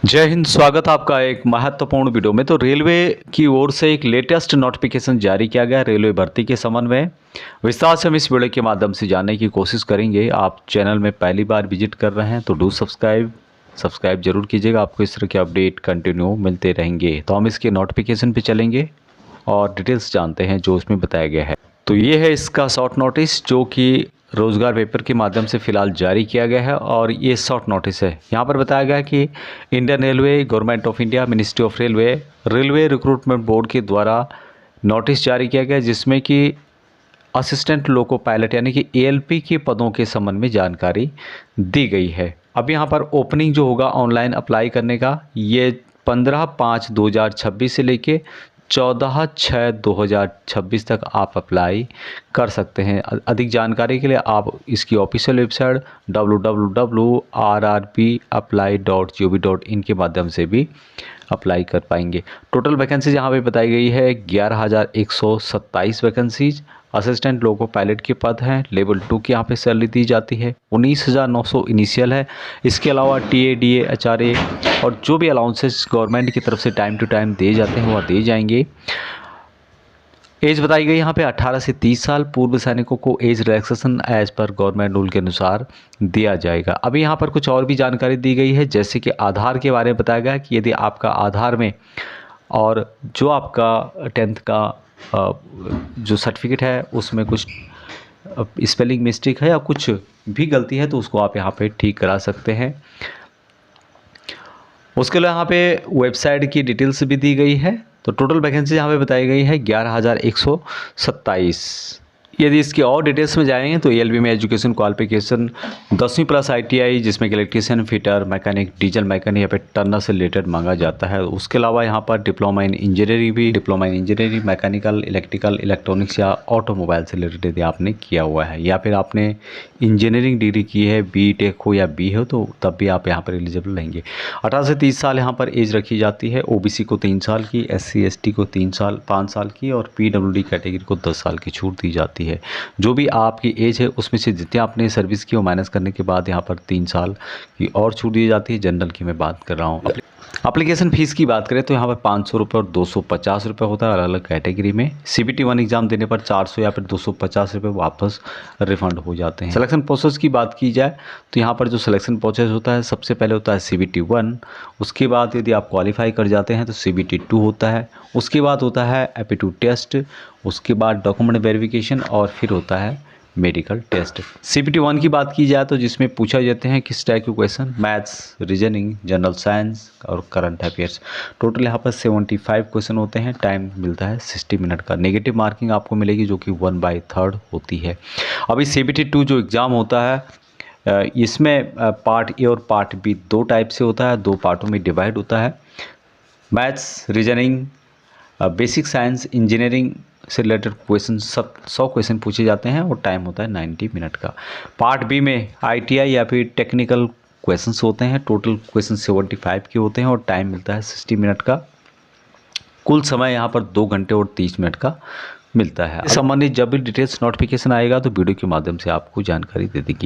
जय हिंद। स्वागत है आपका एक महत्वपूर्ण वीडियो में। तो रेलवे की ओर से एक लेटेस्ट नोटिफिकेशन जारी किया गया रेलवे भर्ती के संबंध में। विस्तार से हम इस वीडियो के माध्यम से जानने की कोशिश करेंगे। आप चैनल में पहली बार विजिट कर रहे हैं तो डू सब्सक्राइब जरूर कीजिएगा। आपको इस तरह के अपडेट कंटिन्यू मिलते रहेंगे। तो हम इसके नोटिफिकेशन पे चलेंगे और डिटेल्स जानते हैं जो इसमें बताया गया है। तो ये है इसका शॉर्ट नोटिस जो कि रोज़गार पेपर के माध्यम से फ़िलहाल जारी किया गया है। और ये शॉर्ट नोटिस है। यहाँ पर बताया गया है कि Indian railway, government of India, ministry of railway, railway recruitment board के द्वारा नोटिस जारी किया गया जिसमें कि असिस्टेंट लोको पायलट यानी कि एएलपी के पदों के संबंध में जानकारी दी गई है। अब यहाँ पर ओपनिंग जो होगा ऑनलाइन अप्लाई करने का, ये 15/5/2026 से लेके 14/6/2026 तक आप अप्लाई कर सकते हैं। अधिक जानकारी के लिए आप इसकी ऑफिशियल वेबसाइट www.rrbapply.gov.in के माध्यम से भी अप्लाई कर पाएंगे। टोटल वैकेंसीज यहाँ पे बताई गई है 11,127 वैकेंसीज। असिस्टेंट लोको पायलट के पद हैं। लेवल 2 की यहाँ पे सैलरी दी जाती है। 19,900 इनिशियल है। इसके अलावा टीए, डीए, एचआरए और जो भी अलाउंसेस गवर्नमेंट की तरफ से टाइम टू टाइम दिए जाते हैं वह दिए जाएंगे। एज बताई गई यहाँ पे 18 से 30 साल। पूर्व सैनिकों को एज रिलैक्सेशन एज पर गवर्नमेंट रूल के अनुसार दिया जाएगा। अभी यहाँ पर कुछ और भी जानकारी दी गई है जैसे कि आधार के बारे में बताया गया कि यदि आपका आधार में और जो आपका 10th का जो सर्टिफिकेट है उसमें कुछ स्पेलिंग मिस्टेक है या कुछ भी गलती है तो उसको आप यहाँ पे ठीक करा सकते हैं। उसके लिए यहाँ पे वेबसाइट की डिटेल्स भी दी गई है। तो टोटल वैकेंसी यहाँ पे बताई गई है 11,127। यदि इसकी और डिटेल्स में जाएंगे तो एएलबी में एजुकेशन क्वालिफिकेशन 10वीं प्लस आईटीआई जिसमें कि electrician, fitter, mechanic, diesel mechanic या फिर टर्नर से रिलेटेड मांगा जाता है। उसके अलावा यहाँ पर diploma in engineering, mechanical, electrical, electronics या ऑटोमोबाइल से रिलेटेड यदि आपने किया हुआ है या फिर आपने इंजीनियरिंग डिग्री की है, बीटेक हो या बी हो तो तब भी आप यहाँ पर एलिजिबल रहेंगे। 18 से 30 साल यहाँ पर एज रखी जाती है। ओबीसी को 3 साल की, SC ST को 5 साल की और PWD कैटेगरी को 10 साल की छूट दी जाती है। जो भी आपकी एज है उसमें से जितने आपने सर्विस की वो माइनस करने के बाद यहाँ पर 3 साल की और छूट दी जाती है। जनरल की मैं बात कर रहा हूँ। एप्लीकेशन फ़ीस की बात करें तो यहाँ पर 500 रुपये और 250 रुपये होता है अलग अलग कैटेगरी में। CBT 1 एग्ज़ाम देने पर 400 या फिर 250 रुपये वापस रिफंड हो जाते हैं। सिलेक्शन प्रोसेस की बात की जाए तो यहाँ पर जो सिलेक्शन प्रोसेस होता है सबसे पहले होता है CBT 1। उसके बाद यदि आप क्वालिफाई कर जाते हैं तो CBT 2 होता है। उसके बाद होता है एप्टीट्यूड टेस्ट, उसके बाद डॉक्यूमेंट वेरिफिकेशन और फिर होता है मेडिकल टेस्ट। CBT 1 की बात की जाए तो जिसमें पूछा जाते हैं किस टाइप के question, maths, reasoning, general science और करंट अफेयर्स। टोटल यहाँ पर 75 क्वेश्चन होते हैं। टाइम मिलता है 60 मिनट का। नेगेटिव मार्किंग आपको मिलेगी जो कि 1/3 होती है। अभी CBT 2 जो एग्ज़ाम होता है इसमें पार्ट ए और पार्ट बी 2 टाइप से होता है, 2 पार्टों में डिवाइड होता है। Maths, reasoning, basic science, engineering से रिलेटेड क्वेश्चन सब 100 क्वेश्चन पूछे जाते हैं और टाइम होता है 90 मिनट का। पार्ट बी में ITI या फिर टेक्निकल क्वेश्चंस होते हैं। टोटल क्वेश्चन 75 के होते हैं और टाइम मिलता है 60 मिनट का। कुल समय यहाँ पर 2 घंटे और 30 मिनट का मिलता है। संबंधित जब भी डिटेल्स नोटिफिकेशन आएगा तो वीडियो के माध्यम से आपको जानकारी दे देगी।